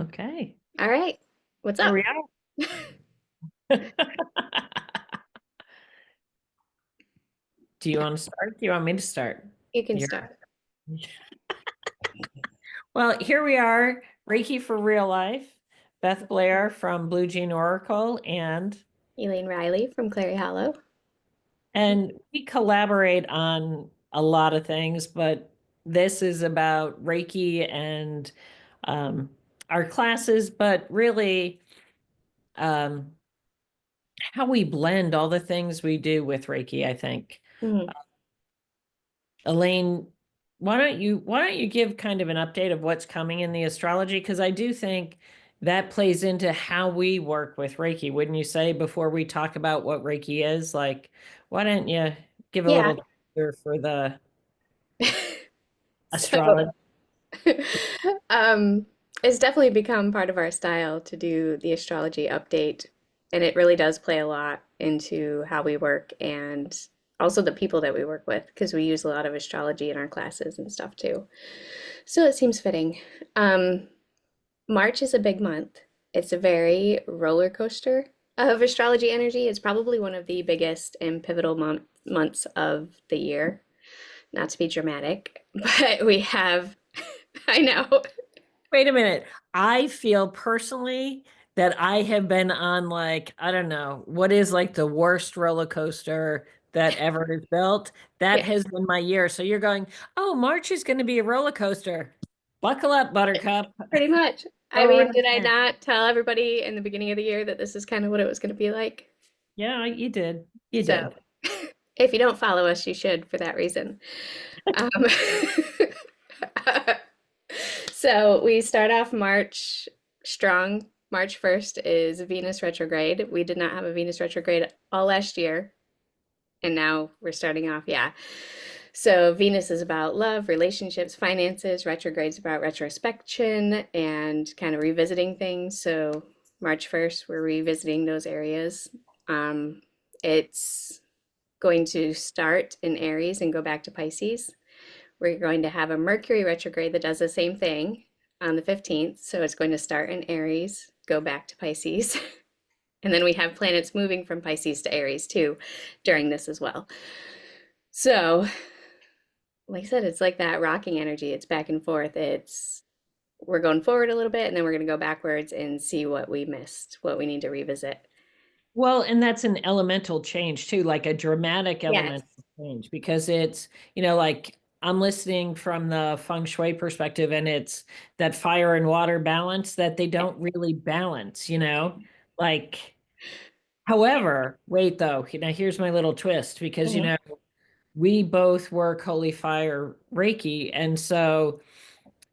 Okay, All right. What's here up? we are. Do you want to start? Do you want me to start? You can You're... start. Well, here we are, Reiki for real life. Beth Blair from Blue Jean Oracle, Elaine Riley from Clary Hollow. and we collaborate on a lot of things, but this is about Reiki and um, our classes, but really um, how we blend all the things we do with Reiki, I think. Mhm. Elaine, why don't you give kind of an update of what's coming in the astrology? Because I do think that plays into how we work with Reiki, wouldn't you say, before we talk about what Reiki is? Like, why don't you give a Yeah. little teaser for the So, astrology? um, it's definitely become part of our style to do the astrology update, and it really does play a lot into how we work and also the people that we work with, because we use a lot of astrology in our classes and stuff too. So it seems fitting. Um, March is a big month. It's a very roller coaster of astrology energy. It's probably one of the biggest and pivotal months of the year. Not to be dramatic, but we have, I know. Wait a minute. I feel personally that I have been on, like, I don't know, what is like the worst roller coaster that ever is built. That Yeah, has been my year. So you're going, oh, March is going to be a roller coaster. Buckle up, Buttercup. pretty much. I Go right mean, did I ahead. not tell everybody in the beginning of the year that this is kind of what it was going to be like? Yeah, you did. You So, did. if you don't follow us, you should for that reason. Um, so, we start off March strong. March 1st is Venus retrograde. We did not have a Venus retrograde all last year, and now we're starting off, yeah. So Venus is about love, relationships, finances. Retrograde's about retrospection and kind of revisiting things. So March 1st, we're revisiting those areas. It's going to start in Aries and go back to Pisces. We're going to have a Mercury retrograde that does the same thing on the 15th. So it's going to start in Aries, go back to Pisces. And then we have planets moving from Pisces to Aries too during this as well. So, like I said, it's like that rocking energy. It's back and forth. It's we're going forward a little bit and then we're going to go backwards and see what we missed, what we need to revisit. Well, and that's an elemental change too, like a dramatic Yes. elemental change, because it's, like I'm listening from the feng shui perspective, and it's that fire and water balance that they Yeah. don't really balance, like, however, wait though, here's my little twist, because, Mhm. we both work Holy Fire Reiki. And so,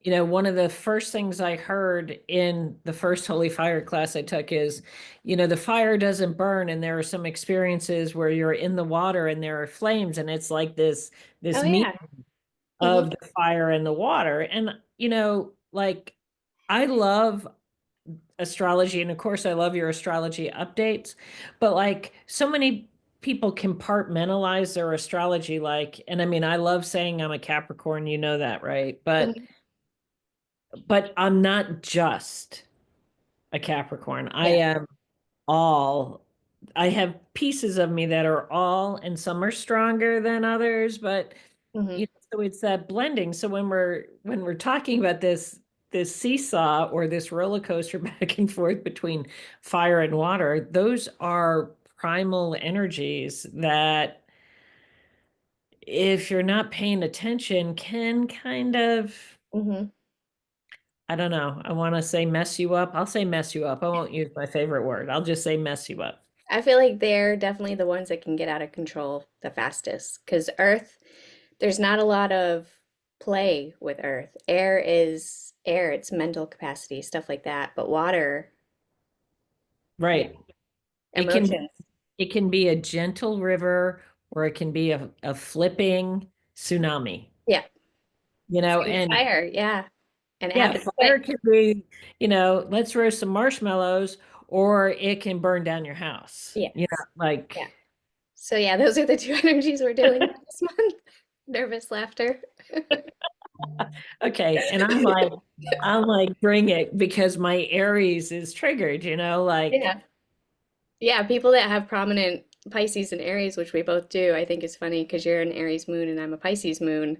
one of the first things I heard in the first Holy Fire class I took is, the fire doesn't burn, and there are some experiences where you're in the water and there are flames, and it's like this Oh meet yeah. Hmm. of the fire and the water. And, like, I love astrology, and of course I love your astrology updates, but like so many people compartmentalize their astrology, like, and I mean, I love saying I'm a Capricorn, you know that, right? But Hmm. I'm not just a Capricorn. I Yeah. am all. I have pieces of me that are all, and some are stronger than others, but Hmm. so it's that blending. So when we're talking about this seesaw or this roller coaster back and forth between fire and water, those are primal energies that, if you're not paying attention, can kind of, Hmm. I don't know, I want to say mess you up. I'll say mess you up. I won't use my favorite word. I'll just say mess you up. I feel like they're definitely the ones that can get out of control the fastest because Earth, there's not a lot of play with Earth. Air is air, it's mental capacity, stuff like that. But water, yeah, Right. It can emotions. it can be a gentle river, or it can be a flipping tsunami. Yeah. Same with And fire, yeah. And it yeah, happens fire quick. can be, let's roast some marshmallows, or it can burn down your house. Yes. Like, Yeah. So yeah, those are the two energies we're dealing with this month. Nervous laughter. Okay. And I'm like, bring it because my Aries is triggered, like, Yeah. Yeah, people that have prominent Pisces and Aries, which we both do, I think is funny because you're an Aries moon and I'm a Pisces moon.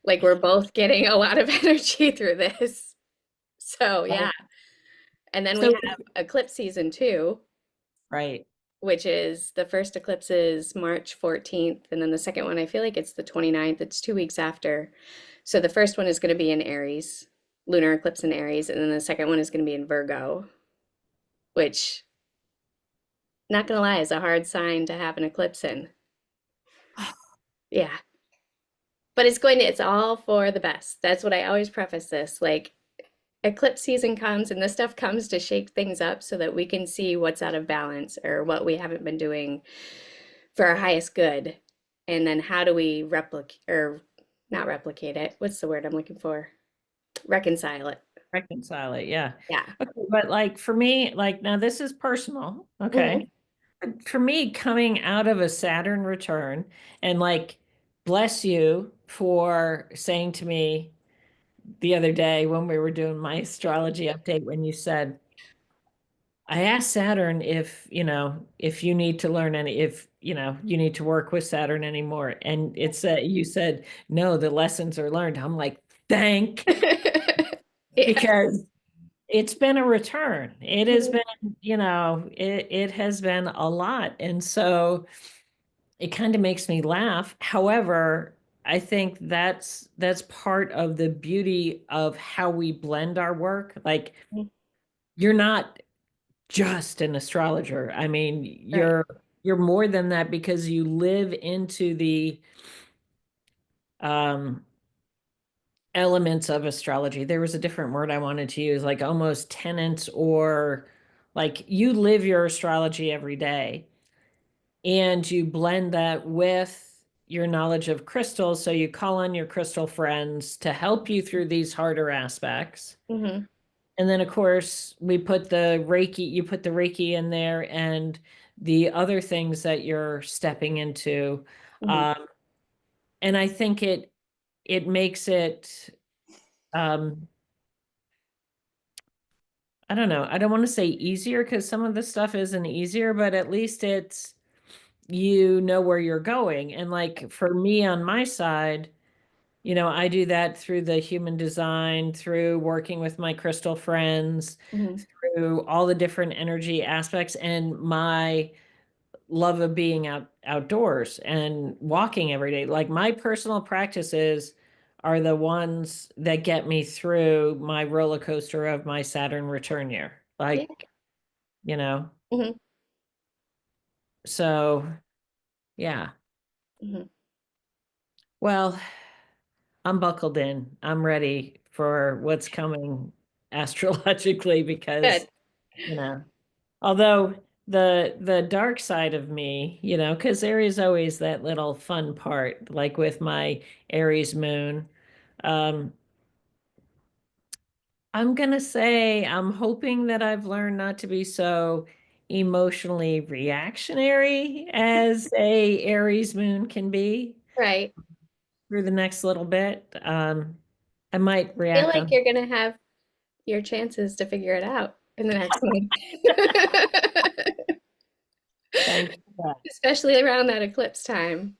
Like we're both getting a lot of energy through this. So, yeah. And then we so, have eclipse season too, right. which is the first eclipse is March 14th, and then the second one, I feel like it's the 29th. It's 2 weeks after. So the first one is going to be in Aries, lunar eclipse in Aries, and then the second one is going to be in Virgo, which, not gonna lie, is a hard sign to have an eclipse in. Yeah. But it's all for the best. That's what I always preface this. Like, eclipse season comes and this stuff comes to shake things up so that we can see what's out of balance or what we haven't been doing for our highest good. And then how do we replicate or not replicate it? What's the word I'm looking for? Reconcile it. Reconcile it. Yeah. Yeah. Okay. But like for me, like now this is personal. Hmm. Okay. For me, coming out of a Saturn return and like, bless you for saying to me the other day when we were doing my astrology update, when you said, I asked Saturn if, if you need to learn any, if, you need to work with Saturn anymore. And it said, you said, no, the lessons are learned. I'm like, thank, Yeah. because it's been a return. It has Mhm. been, it has been a lot. And so it kind of makes me laugh. However, I think that's part of the beauty of how we blend our work. Like, you're not just an astrologer. I mean, Right. you're more than that because you live into the um elements of astrology. There was a different word I wanted to use, like almost tenets, or like you live your astrology every day and you blend that with your knowledge of crystals. So you call on your crystal friends to help you through these harder aspects. Hmm. And then, of course, you put the Reiki in there and the other things that you're stepping into. Hmm. Um, and I think it makes it, um, I don't know, I don't want to say easier because some of the stuff isn't easier, but at least it's, where you're going. And like for me on my side, I do that through the human design, through working with my crystal friends, Hmm. through all the different energy aspects, and my love of being outdoors and walking every day. Like my personal practices are the ones that get me through my roller coaster of my Saturn return year. Yeah. Like, you know, Hmm. so yeah. Hmm. Well, I'm buckled in. I'm ready for what's coming astrologically because, Good. you know, although the dark side of me, because there is always that little fun part, like with my Aries moon. Um, I'm gonna say I'm hoping that I've learned not to be so emotionally reactionary as a Aries moon can be Right. through the next little bit. I might I feel react like on you're gonna have your chances to figure it out in the next one. thanks for that. Especially around that eclipse time.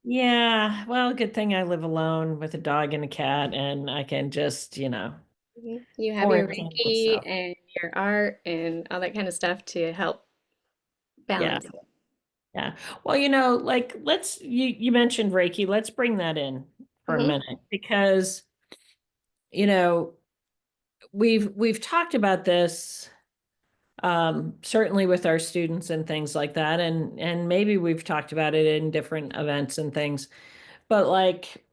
Yeah, well, good thing I live alone with a dog and a cat, and I can just, Mhm. You have your quarantine Reiki myself. and your art and all that kind of stuff to help Yeah, balance it. yeah. Well, like you mentioned Reiki. Let's bring that in for a Hmm. minute because, you know, we've talked about this certainly with our students and things like that, and maybe we've talked about it in different events and things, but like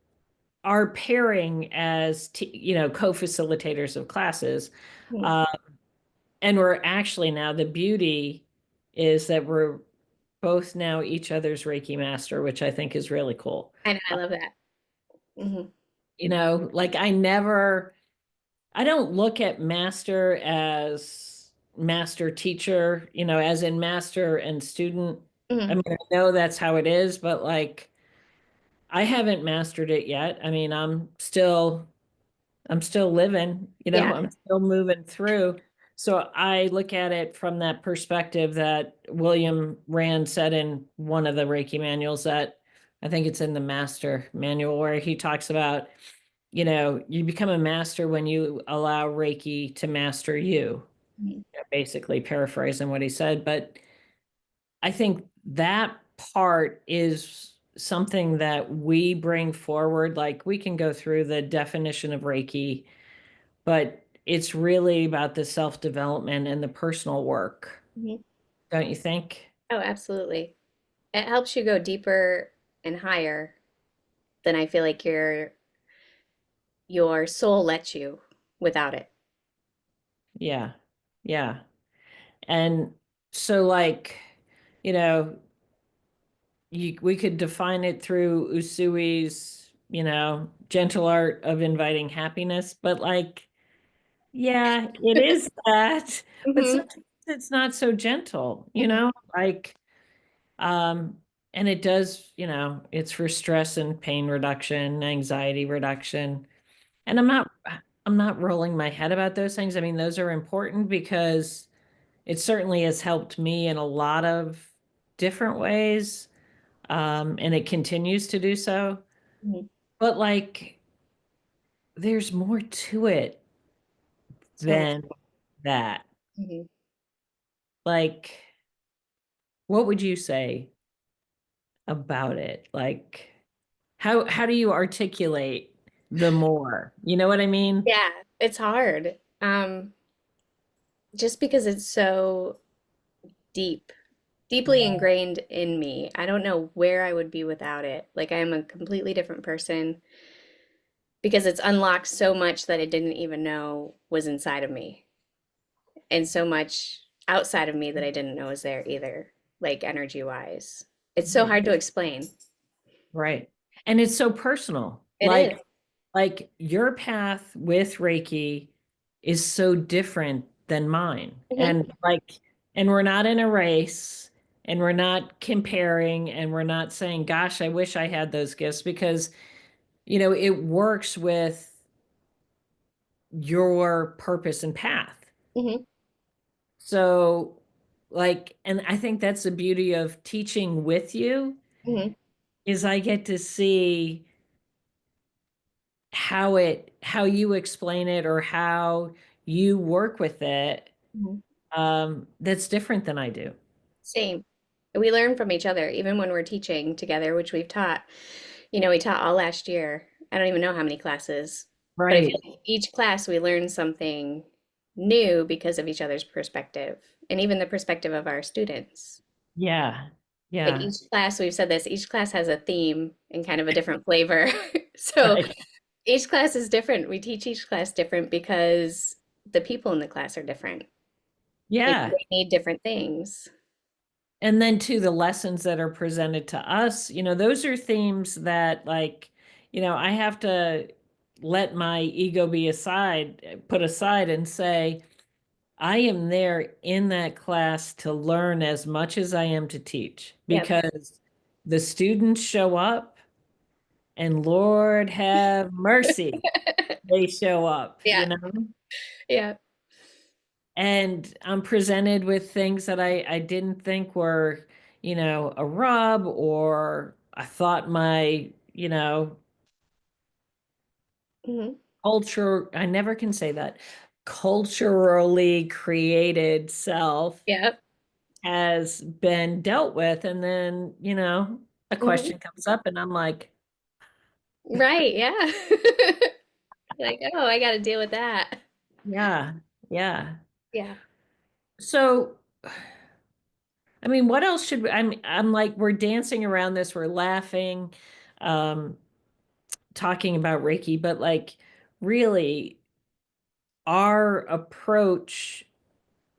our pairing as co-facilitators of classes. Hmm. uh, And we're actually now, the beauty is that we're both now each other's Reiki master, which I think is really cool. I know, I love that. Hmm. Like I don't look at master as master teacher, as in master and student. I Hmm. mean, I know that's how it is, but like I haven't mastered it yet. I mean, I'm still living, Yeah. I'm still moving through. So I look at it from that perspective that William Rand said in one of the Reiki manuals, that I think it's in the master manual, where he talks about, you become a master when you allow Reiki to master you, Mhm. basically paraphrasing what he said. But I think that part is something that we bring forward. Like, we can go through the definition of Reiki, but it's really about the self-development and the personal work, Mhm. don't you think? Oh, absolutely. It helps you go deeper and higher than I feel like your soul lets you without it. Yeah. Yeah. And so, like, you know, we could define it through Usui's, gentle art of inviting happiness, but like, yeah, it is that, but Hmm. sometimes it's not so gentle, Hmm. like, um, and it does, it's for stress and pain reduction, anxiety reduction. And I'm not rolling my head about those things. I mean, those are important because it certainly has helped me in a lot of different ways. And it continues to do so. Hmm. But like, there's more to it So much. than that. Hmm. Like, what would you say about it? Like, how do you articulate the more? You know what I mean? Yeah, it's hard. Just because it's so deep, deeply Yeah. ingrained in me. I don't know where I would be without it. Like I am a completely different person because it's unlocked so much that I didn't even know was inside of me, and so much outside of me that I didn't know was there either, like energy wise. It's so Right. hard to explain. Right. And it's so personal. It is. Like your path with Reiki is so different than mine. Hmm. And we're not in a race, and we're not comparing, and we're not saying, gosh, I wish I had those gifts, because, it works with your purpose and path. Hmm. So, like, and I think that's the beauty of teaching with you, Hmm. is I get to see how you explain it, or how you work with it, Hmm. that's different than I do. Same. We learn from each other, even when we're teaching together, which we've taught. We taught all last year. I don't even know how many classes, but I feel Right. like each class we learn something new because of each other's perspective and even the perspective of our students. Yeah. Like Yeah. each class, we've said this, each class has a theme and kind of a different flavor. So Right. each class is different. We teach each class different because the people in the class are different. Like Yeah. they need different things. And then to the lessons that are presented to us, those are themes that, like, I have to let my ego put aside, and say, I am there in that class to learn as much as I am to teach, Yep. because the students show up, and Lord have mercy, they show up, Yeah. Yeah. and I'm presented with things that I didn't think were, a rub, or I thought my, Hmm. I never can say that, culturally created self Yep. has been dealt with. And then, a Hmm. question comes up, and I'm like, Right. Yeah. Like, oh, I got to deal with that. yeah, yeah. Yeah. So, I mean, what else should I'm like, we're dancing around this, we're laughing, um, talking about Reiki, but like, really, our approach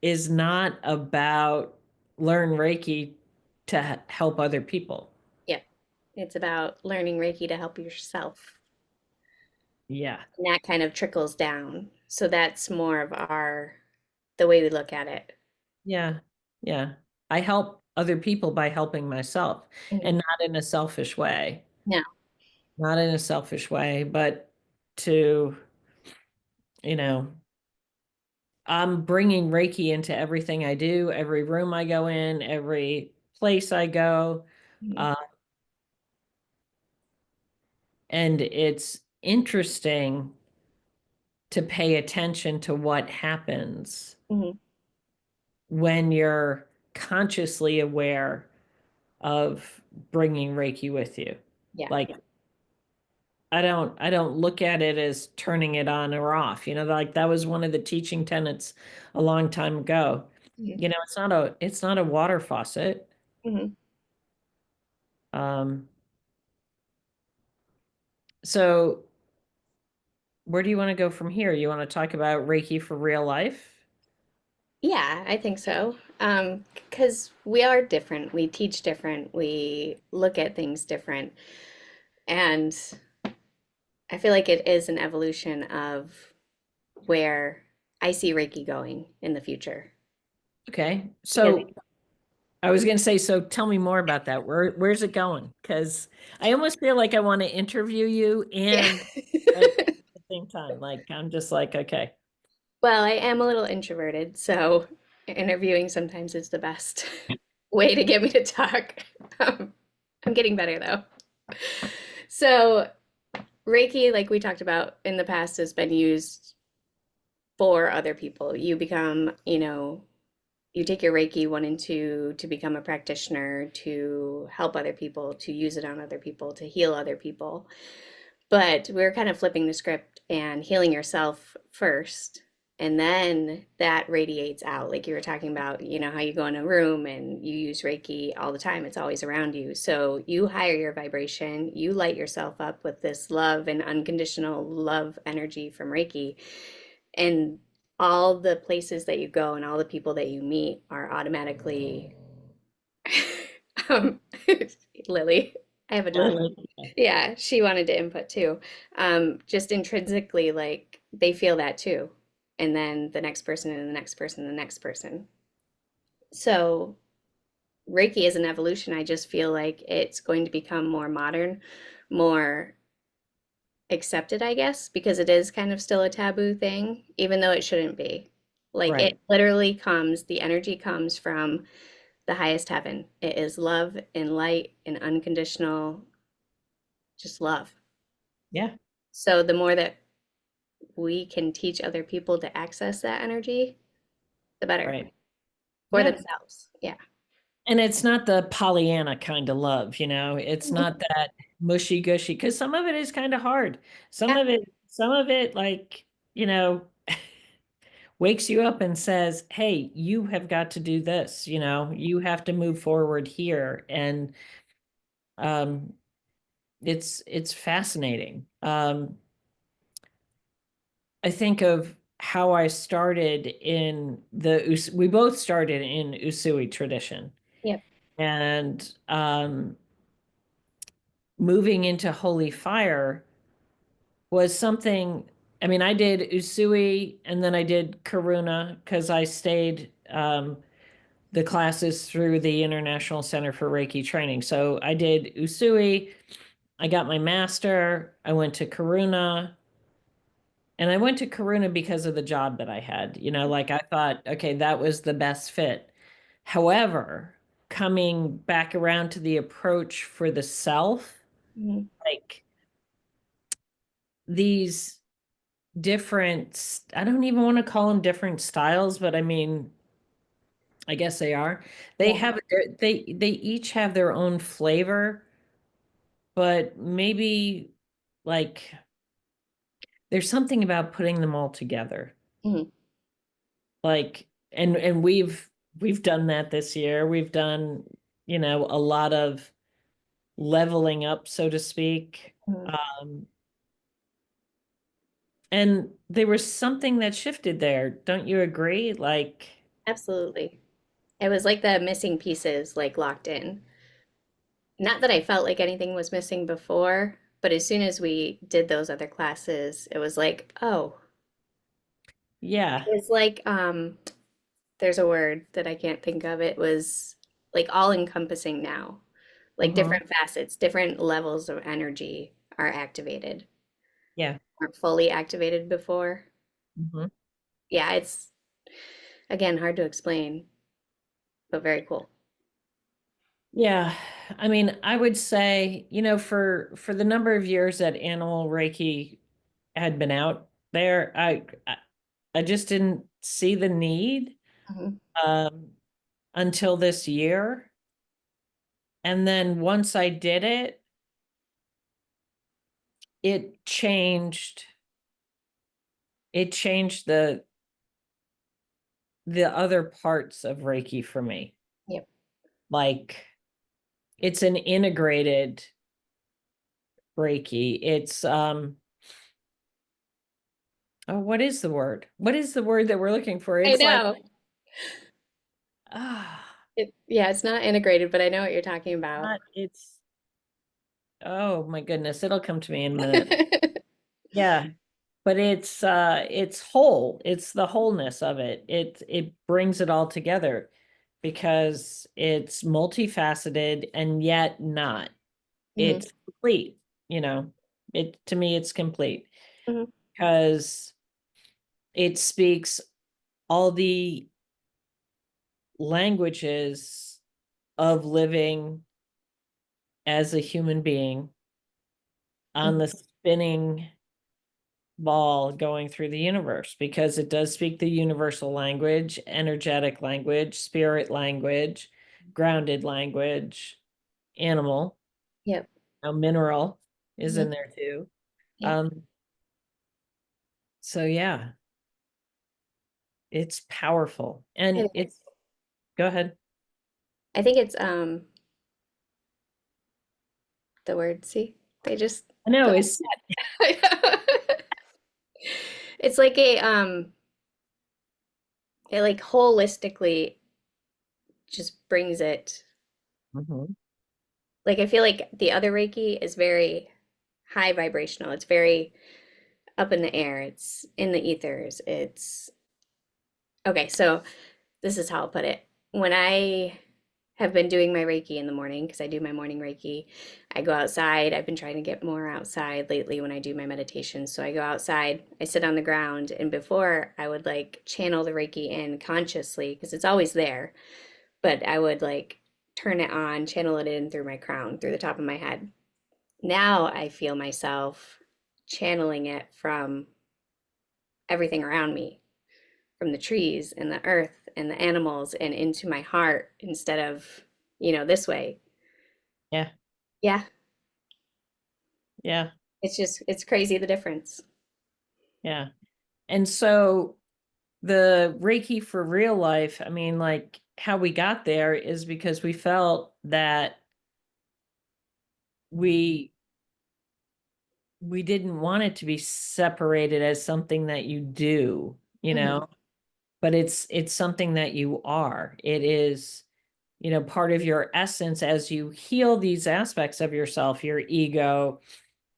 is not about learn Reiki to help other people. Yeah. It's about learning Reiki to help yourself. Yeah. And that kind of trickles down. So that's more of the way we look at it. Yeah. Yeah. I help other people by helping myself, Mhm. and not in a selfish way. No. not in a selfish way, but to, you know, I'm bringing Reiki into everything I do, every room I go in, every place I go. Mhm. Uh, and it's interesting to pay attention to what happens Mhm. when you're consciously aware of bringing Reiki with you. Yeah. Like I don't look at it as turning it on or off. Like that was one of the teaching tenets a long time ago. Mhm. It's not a water faucet. Mhm. Um, so where do you want to go from here? You want to talk about Reiki for real life? Yeah, I think so. Because we are different. We teach different. We look at things different. And I feel like it is an evolution of where I see Reiki going in the future. Okay. Because, So I was going to say, so tell me more about that. Where's it going? Because I almost feel like I want to interview you yeah. and at the same time, like I'm just like, okay, Well, I am a little introverted, so interviewing sometimes is the best way to get me to talk. Um, I'm getting better though. So, Reiki, like we talked about in the past, has been used for other people. You become, you take your Reiki 1 and 2 to become a practitioner, to help other people, to use it on other people, to heal other people. But we're kind of flipping the script and healing yourself first. And then that radiates out. Like you were talking about, how you go in a room and you use Reiki all the time, it's always around you. So you higher your vibration, you light yourself up with this love and unconditional love energy from Reiki. And all the places that you go and all the people that you meet are automatically um, Lily. I have a dog. Lily. Yeah, she wanted to input too. Just intrinsically, like they feel that too. And then the next person and the next person, the next person. So Reiki is an evolution. I just feel like it's going to become more modern, more accepted, I guess, because it is kind of still a taboo thing, even though it shouldn't be. Like it Right. literally comes, the energy comes from the highest heaven. It is love and light and unconditional, just love. Yeah. So the more that we can teach other people to access that energy, the better Right. for Yeah. themselves. Yeah. And it's not the Pollyanna kind of love, It's not that mushy gushy because some of it is kind of hard. Yeah. Some of it, like, you know, wakes you up and says, "Hey, you have got to do this, you have to move forward here." And um, it's fascinating. I think of how I started in we both started in Usui tradition. Yep. And moving into Holy Fire was something. I mean, I did Usui and then I did Karuna because I stayed the classes through the International Center for Reiki Training. So I did Usui, I got my master, I went to Karuna, and I went to Karuna because of the job that I had. Like I thought, okay, that was the best fit. However, coming back around to the approach for the self, Mhm. like these different, I don't even want to call them different styles, but I mean, I guess they are. They Yeah. have they each have their own flavor, but maybe like there's something about putting them all together. Mhm. Like and we've done that this year. We've done, a lot of leveling up, so to speak. Mhm. And there was something that shifted there. Don't you agree? Like, Absolutely. It was like the missing pieces like locked in. Not that I felt like anything was missing before, but as soon as we did those other classes, it was like, oh, yeah. it's like there's a word that I can't think of. It was like all encompassing now. Like Hmm. different facets, different levels of energy. are activated, Yeah. weren't fully activated before. Mhm. Yeah, it's again hard to explain, but very cool. Yeah. I mean, I would say, for the number of years that animal Reiki had been out there, I just didn't see the need Mhm. um, until this year. And then once I did it, it changed. It changed the other parts of Reiki for me. Yep. Like it's an integrated Reiki. It's oh, what is the word? What is the word that we're looking for? I It's like know. ah, Yeah, it's not integrated, but I know what you're talking about. not it's oh my goodness, it'll come to me in a minute. Yeah, but it's whole. It's the wholeness of it. It brings it all together because it's multifaceted and yet not. Hmm. It's complete, you know. It to me it's complete Hmm. because it speaks all the languages of living as a human being on the Hmm. spinning ball going through the universe because it does speak the universal language, energetic language, spirit language, grounded language, animal, Yep. mineral is Hmm. in there too. Yep. Um, so yeah, it's powerful. It And is. it's go ahead. I think it's the word, see? They just I know fell. it's It's like a it like holistically just brings it. Mhm. Like I feel like the other Reiki is very high vibrational. It's very up in the air. It's in the ethers. It's okay, so this is how I'll put it. When I have been doing my Reiki in the morning, because I do my morning Reiki, I go outside. I've been trying to get more outside lately when I do my meditation. So I go outside, I sit on the ground, and before I would like channel the Reiki in consciously, because it's always there, but I would like turn it on, channel it in through my crown, through the top of my head. Now I feel myself channeling it from everything around me, from the trees and the earth and the animals and into my heart instead of, this way. Yeah, Yeah, yeah, it's crazy the difference. yeah. And so the Reiki for real life, I mean, like how we got there is because we felt that we we didn't want it to be separated as something that you do, Hmm. but it's something that you are. It is, part of your essence as you heal these aspects of yourself, your ego,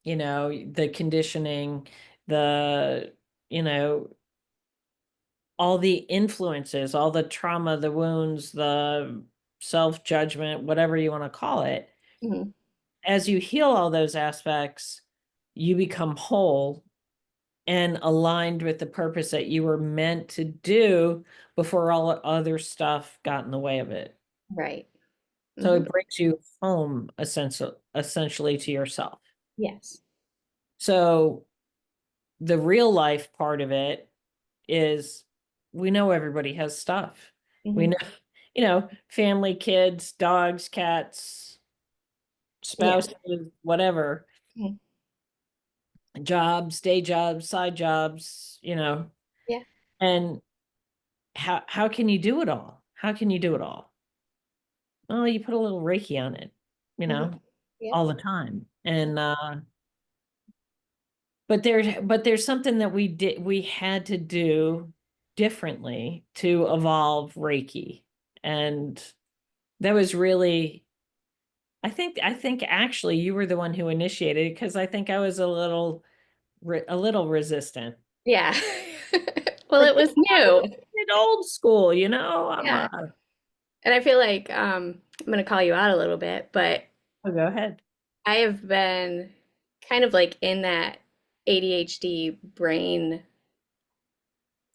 the conditioning, the, you know, all the influences, all the trauma, the wounds, the self-judgment, whatever you want to call it. Hmm. As you heal all those aspects, you become whole and aligned with the purpose that you were meant to do before all other stuff got in the way of it. Right. So Hmm. it brings you home essentially to yourself. Yes. So the real life part of it is we know everybody has stuff. We Hmm. know, family, kids, dogs, cats, Yeah. spouses, whatever, Mhm. jobs, day jobs, side jobs, Yeah. and how can you do it all? How can you do it all? Well, you put a little Reiki on it, Hmm. Yep. all the time. And but there's something that we had to do differently to evolve Reiki. And that was really I think actually you were the one who initiated it because I think I was a little resistant. Yeah. Well, Like, it was new. it's old school, I'm Yeah. And I feel like I'm going to call you out a little bit, but oh, go ahead. I have been kind of like in that ADHD brain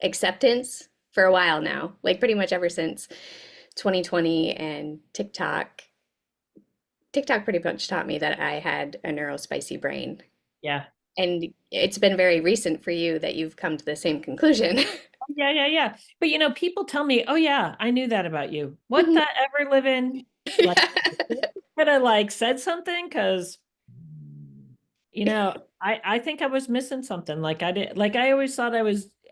acceptance for a while now, like pretty much ever since 2020 and TikTok. TikTok pretty much taught me that I had a neurospicy brain. Yeah. And it's been very recent for you that you've come to the same conclusion. Yeah, yeah, yeah. But people tell me, "Oh yeah, I knew that about you." What the ever living like could I like said something? Because I think I was missing something. Like I did, like I always thought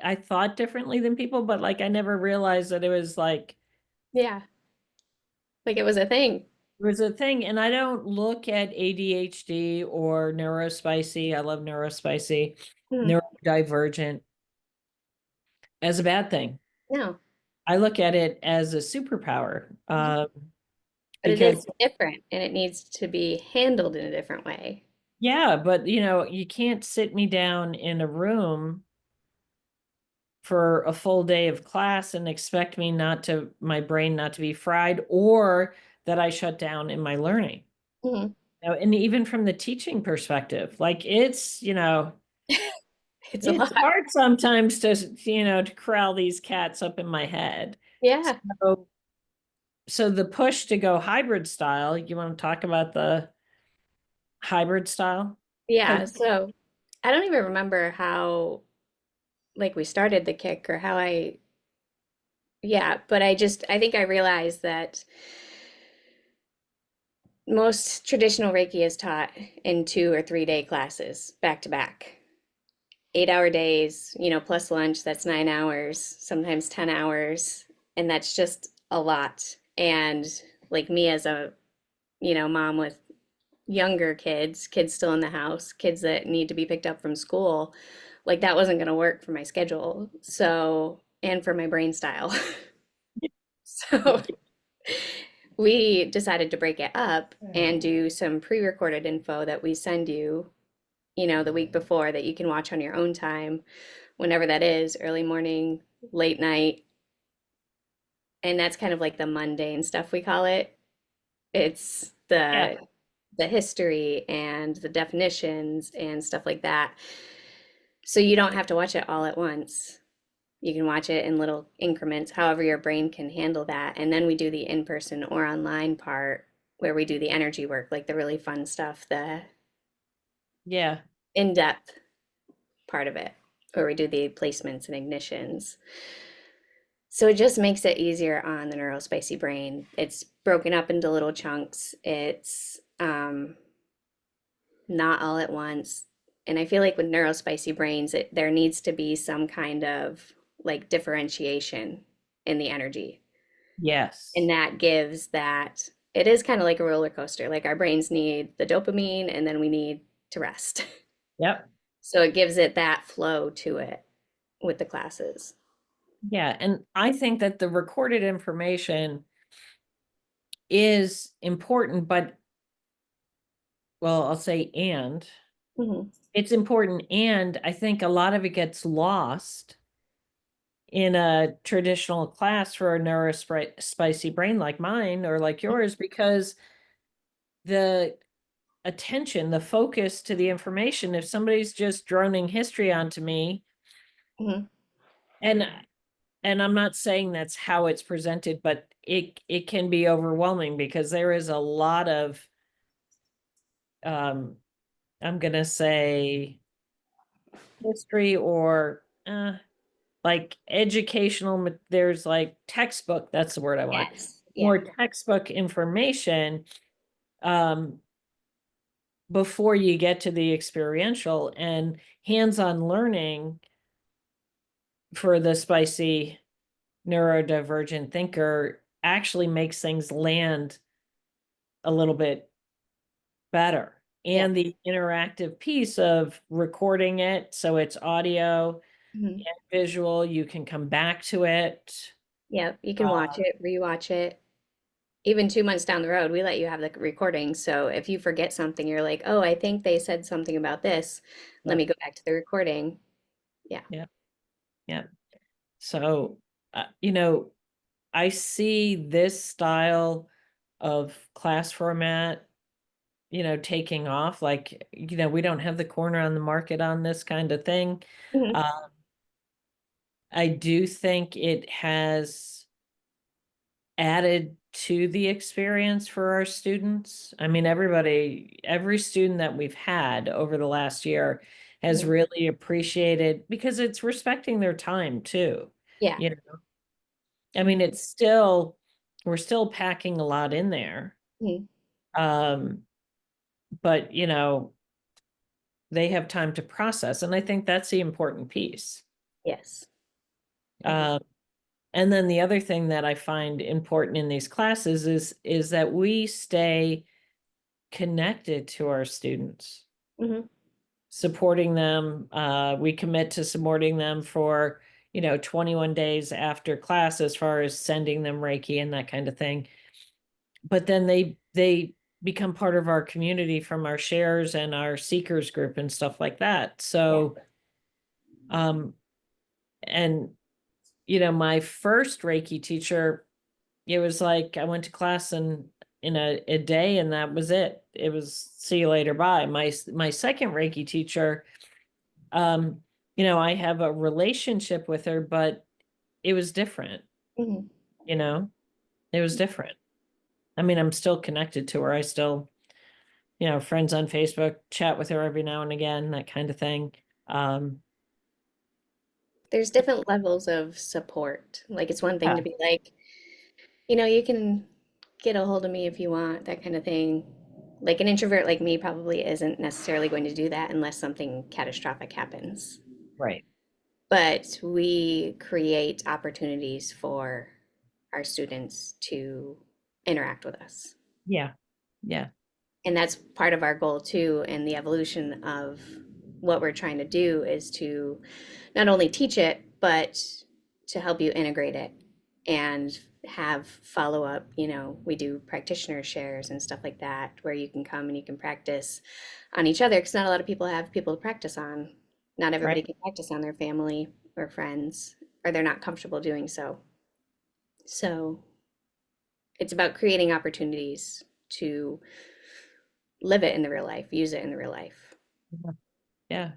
I thought differently than people, but like I never realized that it was like Yeah, like it was a thing. it was a thing. And I don't look at ADHD or neurospicy. I love neurospicy, Hmm. neurodivergent as a bad thing. No, I look at it as a superpower. but it is Because different and it needs to be handled in a different way. yeah, but you can't sit me down in a room for a full day of class and expect me not to, my brain not to be fried or that I shut down in my learning. Mhm. And even from the teaching perspective, like It's a it's lot. hard sometimes to corral these cats up in my head. Yeah. So, so the push to go hybrid style, you want to talk about the hybrid style? Yeah. Because So I don't even remember how like we started the kick or how but I think I realized that most traditional Reiki is taught in 2 or 3 day classes back to back. 8 hour days, plus lunch, that's 9 hours, sometimes 10 hours. And that's just a lot. And like me as a, mom with younger kids, kids still in the house, kids that need to be picked up from school, like that wasn't going to work for my schedule. So, and for my brain style. So we decided to break it up and do some pre-recorded info that we send you, the week before that you can watch on your own time, whenever that is, early morning, late night. And that's kind of like the mundane stuff we call it. It's yeah, the history and the definitions and stuff like that. So you don't have to watch it all at once. You can watch it in little increments, however your brain can handle that. And then we do the in-person or online part where we do the energy work, like the really fun stuff, the yeah, in-depth part of it, where we do the placements and ignitions. So it just makes it easier on the neurospicy brain. It's broken up into little chunks. It's not all at once. And I feel like with neurospicy brains, there needs to be some kind of like differentiation in the energy. And yes, that gives that, it is kind of like a roller coaster. Like our brains need the dopamine and then we need to rest. yep. So it gives it that flow to it with the classes. Yeah, and I think that the recorded information is important, but well, I'll say and Hmm. it's important, and I think a lot of it gets lost in a traditional class for a neurospicy brain like mine or like yours because the attention, the focus to the information, if somebody's just droning history onto me, Hmm. and and I'm not saying that's how it's presented, but it can be overwhelming because there is a lot of um I'm gonna say history or like there's like textbook, that's the word I want. Yes. Yeah. More textbook information um before you get to the experiential and hands-on learning for the spicy neurodivergent thinker actually makes things land a little bit better. Yeah. And the interactive piece of recording it, so it's audio Hmm. and visual, you can come back to it. Yeah. You can watch Uh, it, rewatch it. Even 2 months down the road, we let you have the recording. So if you forget something, you're like, oh, I think they said something about this. Let me yep, go back to the recording. Yeah. yep, yep. So, I see this style of class format taking off. Like, we don't have the corner on the market on this kind of thing. Hmm. Uh, I do think it has added to the experience for our students. I mean, every student that we've had over the last year has Hmm. really appreciated because it's respecting their time too. Yeah. You know, I mean, we're still packing a lot in there. Hmm. Um, but they have time to process, and I think that's the important piece. Yes. Hmm. Um, and then the other thing that I find important in these classes is that we stay connected to our students, Hmm. supporting them. We commit to supporting them for 21 days after class as far as sending them Reiki and that kind of thing. But then they become part of our community from our shares and our seekers group and stuff like that. Yeah. So and my first Reiki teacher, it was like I went to class and in a day and that was it. It was see you later, bye. My second Reiki teacher, um, I have a relationship with her, but it was different, Hmm. you know, it was different. I mean, I'm still connected to her. I still, friends on Facebook, chat with her every now and again, that kind of thing. Um, There's different levels of support. Like it's one thing yeah, to be like, you can get a hold of me if you want, that kind of thing. Like an introvert like me probably isn't necessarily going to do that unless something catastrophic happens. right. But we create opportunities for our students to interact with us. Yeah. Yeah. And that's part of our goal too, and the evolution of what we're trying to do is to not only teach it, but to help you integrate it and have follow up. We do practitioner shares and stuff like that where you can come and you can practice on each other because not a lot of people have people to practice on. Not everybody Right. can practice on their family or friends, or they're not comfortable doing so. So it's about creating opportunities to live it in the real life, use it in the real life. Yeah.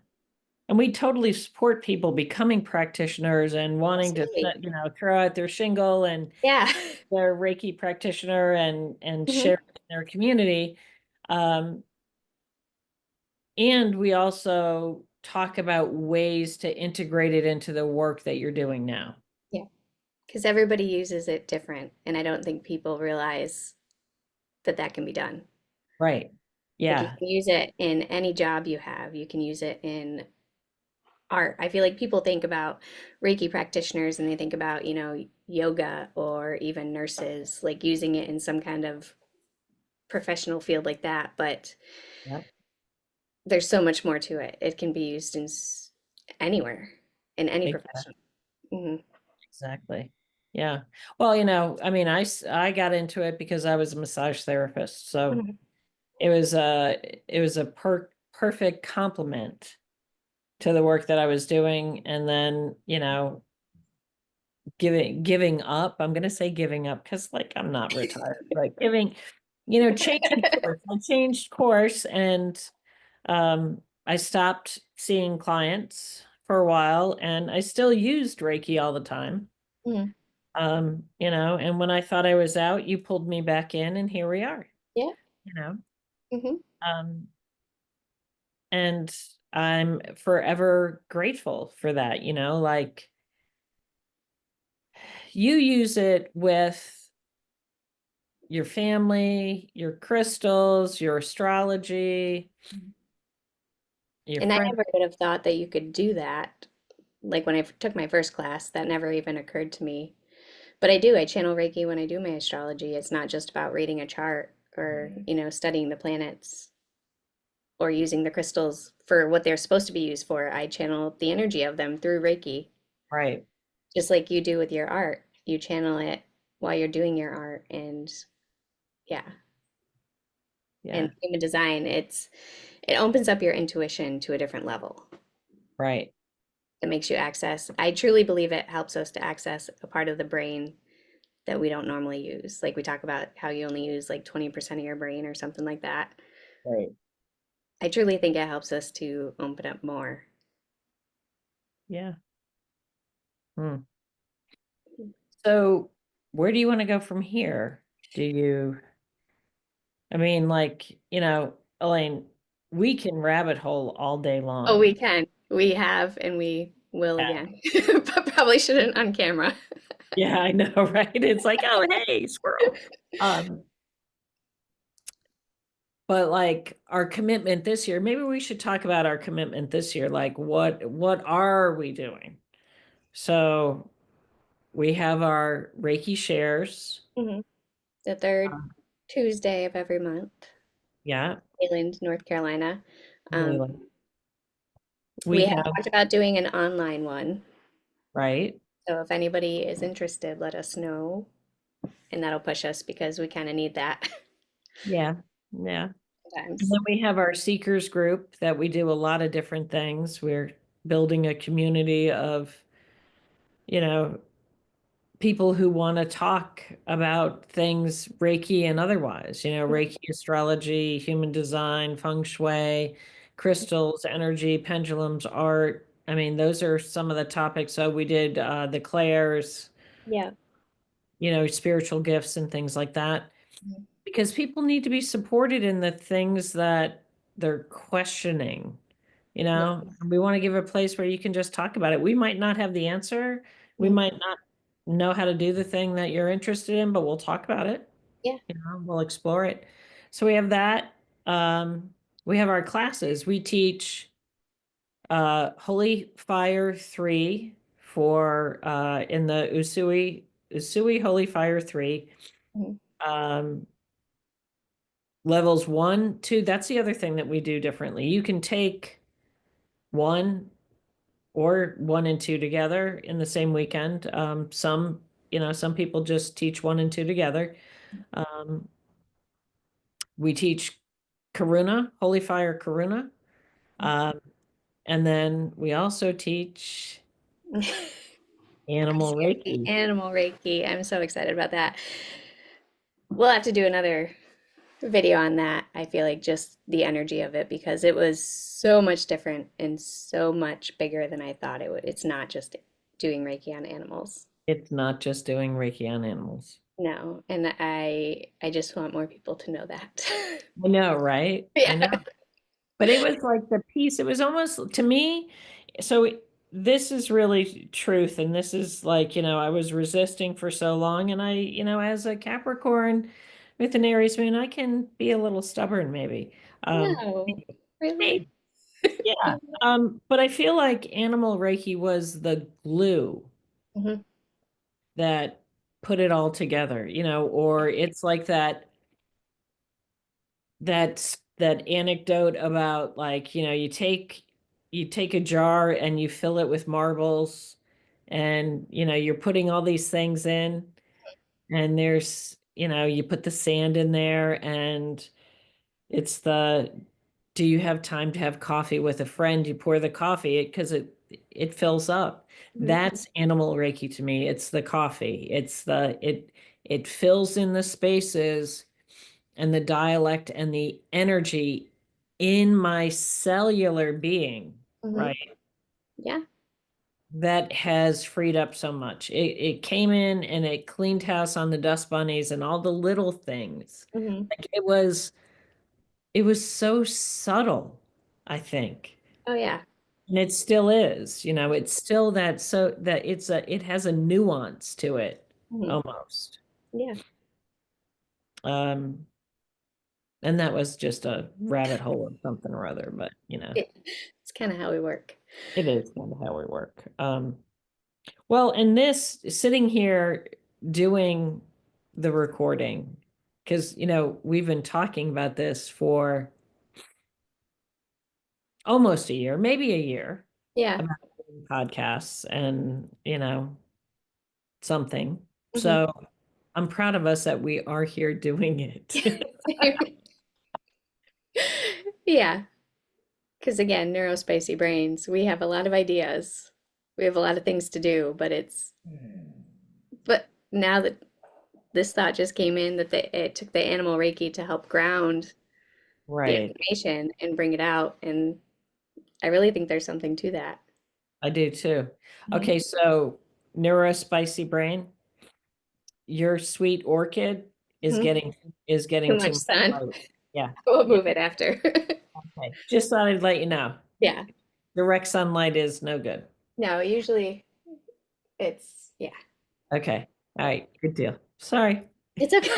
And we totally support people becoming practitioners and wanting to, Absolutely. throw out their shingle and Yeah. their Reiki practitioner and Hmm. share it in their community. Um, and we also talk about ways to integrate it into the work that you're doing now. Yeah. Because everybody uses it different. And I don't think people realize that that can be done. Right. Like you Yeah. can use it in any job you have, you can use it in art. I feel like people think about Reiki practitioners and they think about, yoga or even nurses, like using it in some kind of professional field like that. But Yep. there's so much more to it. It can be used in anywhere, in any Exactly. profession. Hmm. Exactly. Yeah. Well, I mean, I got into it because I was a massage therapist. So Hmm. it was a perfect complement to the work that I was doing. And then, giving up. I'm gonna say giving up because like I'm not retired, but changing course. I changed course and I stopped seeing clients for a while and I still used Reiki all the time. Hmm. And when I thought I was out, you pulled me back in and here we are, Yeah. you know. Hmm. Um, and I'm forever grateful for that, like you use it with your family, your crystals, your astrology, your And I friend. never would have thought that you could do that. Like when I took my first class, that never even occurred to me. But I do. I channel Reiki when I do my astrology. It's not just about reading a chart or, studying the planets or using the crystals for what they're supposed to be used for. I channel the energy of them through Reiki, Right. just like you do with your art. You channel it while you're doing your art. And yeah, and Yeah. human design, it opens up your intuition to a different level. Right. It makes you access, I truly believe it helps us to access a part of the brain that we don't normally use. Like we talk about how you only use like 20% of your brain or something like that. Right. I truly think it helps us to open up more. Yeah. Hmm. So where do you want to go from here? Do you, I mean, like, Elaine, we can rabbit hole all day Oh, we long. can. We have, and we will Yeah. again. But probably shouldn't on camera. Yeah, I know, right? It's like, oh, hey, squirrel. Um, but like our commitment this year, maybe we should talk about our commitment this year. Like what are we doing? So we have our Reiki shares. Hmm. The third Um, Tuesday of every month, yeah, Wayland, North Carolina. Um, really. We we have have, talked about doing an online one. right? So if anybody is interested, let us know, and that'll push us because we kind of need that Yeah. Yeah. And sometimes. then we have our seekers group that we do a lot of different things. We're building a community of, you know, people who want to talk about things Reiki and otherwise, Reiki astrology, human design, feng shui, crystals, energy, pendulums, art. I mean, those are some of the topics. So we did the clairs, Yeah. spiritual gifts and things like that. Mhm. Because people need to be supported in the things that they're questioning. Yes. We want to give a place where you can just talk about it. We might not have the answer. We Mhm. might not know how to do the thing that you're interested in, but we'll talk about it. Yeah. We'll explore it. So we have that. Um, we have our classes. We teach Holy Fire 3 for in the Usui Holy Fire 3. Mhm. Um, levels 1, 2, that's the other thing that we do differently. You can take one or 1 and 2 together in the same weekend. Some people just teach 1 and 2 together. Um, we teach Karuna, Holy Fire Karuna. Um, and then we also teach Animal Reiki, Reiki. animal Reiki. I'm so excited about that. We'll have to do another video on that. I feel like just the energy of it because it was so much different and so much bigger than I thought it would. It's not just doing Reiki on animals. It's not just doing Reiki on animals. No, and I just want more people to know that. I know, right? I know. Yeah. But it was like the piece, it was almost to me. So this is really truth. And this is like, I was resisting for so long. And as a Capricorn with an Aries moon, I can be a little stubborn, maybe. No, really? Maybe, yeah. But I feel like animal Reiki was the glue Hmm. that put it all together, or it's like that anecdote about like you take a jar and you fill it with marbles, and you're putting all these things in, and there's you put the sand in there, and it's the do you have time to have coffee with a friend? You pour the coffee because it fills up. Hmm. That's animal Reiki to me. It's the coffee. It fills in the spaces and the dialect and the energy in my cellular being, Hmm. right? Yeah. That has freed up so much. It came in and it cleaned house on the dust bunnies and all the little things. Hmm. Like it was so subtle, I think. Oh yeah. And it still is, it's still that so that it has a nuance to it Hmm. almost. Yeah. Um, and that was just a rabbit hole of something or other, but It's kind of how we work. it is kind of how we work. Well, and this sitting here doing the recording, because we've been talking about this for almost a year, maybe a year, Yeah. about doing podcasts and something. Hmm. So I'm proud of us that we are here doing it. Yeah. Because again, neurospacey brains, we have a lot of ideas. We have a lot of things to do, but now that this thought just came in that it took the animal Reiki to help ground the Right. information and bring it out. And I really think there's something to that. I do too. Mhm. Okay, so neurospicy brain, your sweet orchid is Mhm. getting is Too getting too much much sun. light. Yeah. We'll Yeah. move it after. Okay. Just thought I'd let you know. Yeah. Direct sunlight is no good. No, usually yeah. Okay. All right. Good deal. Sorry. It's okay.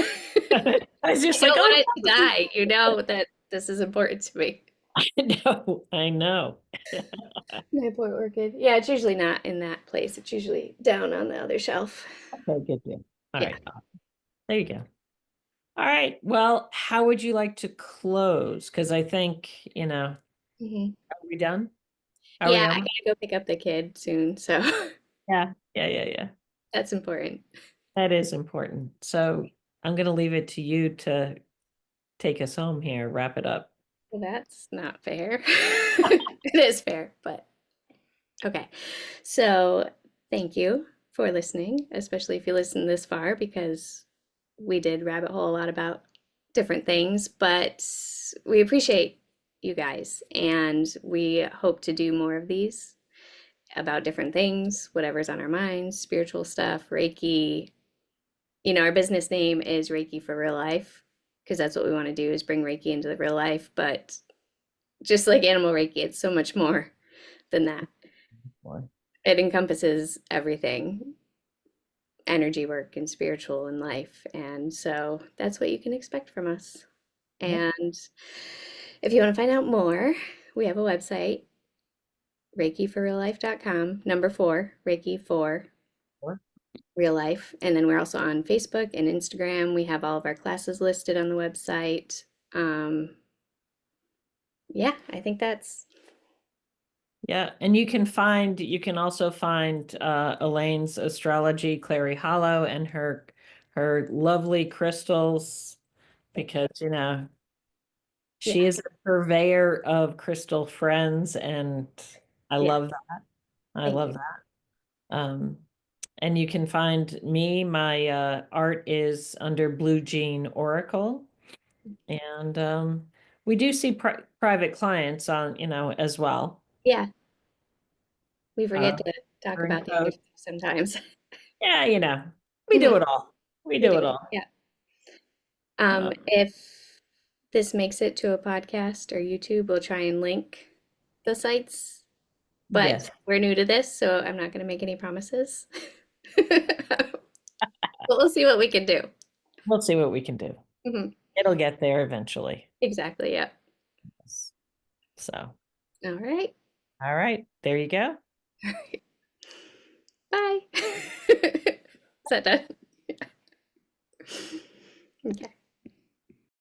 I was I just like, don't want oh, it to die. You know that this is important to me. I know. I know. My poor orchid. Yeah, it's usually not in that place. It's usually down on the other shelf. Okay, good deal. All Yeah. right. There you go. All right. Well, how would you like to close? Because I think, Hmm. are we done? Are we Yeah, I almost? gotta go pick up the kid soon, so Yeah. Yeah. Yeah. Yeah. that's important. That is important. So I'm going to leave it to you to take us home here, wrap it up. Well, that's not fair. It is fair, but okay. So thank you for listening, especially if you listened this far, because we did rabbit hole a lot about different things, but we appreciate you guys and we hope to do more of these about different things, whatever's on our minds, spiritual stuff, Reiki. Our business name is Reiki for Real Life because that's what we want to do is bring Reiki into the real life, but just like animal Reiki, it's so much more than that. Boy. It encompasses everything, energy work and spiritual and life. And so that's what you can expect from us. Yep. And if you want to find out more, we have a website, reikiforreallife.com, number 4, Reiki for Sure. real life. And then we're also on Facebook and Instagram. We have all of our classes listed on the website. Um, yeah, I think that's, Yeah. And you can also find Elaine's astrology, Clary Hollow, and her lovely crystals because, she yeah, is a purveyor of crystal friends, and I yeah, love that. I thank love you. that. Um, and you can find me. My art is under Blue Jean Oracle, and we do see private clients on, as well. Yeah, we Uh, forget to talk during about the other code. stuff sometimes. Yeah, we do Mhm. it all. We We do do. it all. Yeah. Uh, If this makes it to a podcast or YouTube, we'll try and link the sites, but yes, we're new to this, so I'm not going to make any promises. But we'll see what we can do. we'll see what we can do. Mhm. It'll get there eventually. Exactly. Yeah. So, All right. all right, there you go. Bye. Is that done? Okay.